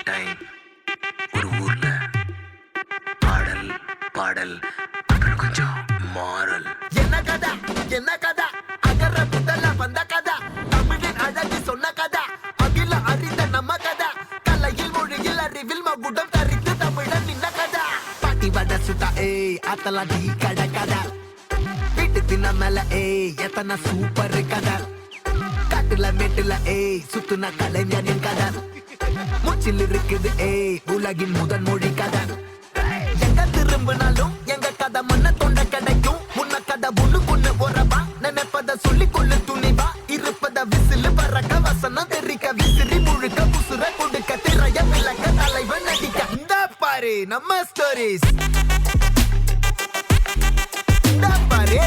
Time ஒரு ஊர்ல பாடல் பாடல் அப்புறம் கொஞ்சம் மாறல். என்ன கதை அகர முதல வந்த கதை, தமிழின் அழகு சொன்ன கதை, அகில அறிந்த நம்ம கதை, கலையில் மொழியில் அறிவில் மகுடம் தரித்து தமிழன் நின்ன கதை. பாட்டி வட சுட்டா அத்தலா டீ கடை கதை, வீட்டு தின்ன மேல எத்தனை சூப்பர் கதை, காட்டுல மேட்டுல சுத்துன கலைஞனின் கதை, மூச்சில் இருக்குது உலகின் முதன் மொழி கதை. எங்க திரும்பினாலும் எங்க கதை மண்ண தொண்ட கிடைக்கும், முன்ன கதை ஒண்ணு உறவா, நினைப்பத சொல்லி கொள்ளு துணிவா, இருப்பத விசிலு பறக்க வசனம் தெரிக்க, விசிறி முழுக்க புசுர கொடுக்க, திரைய விளக்க, தலைவன் நடிக்க. இந்த பாரு நம்ம ஸ்டோரிஸ், இந்த பாரு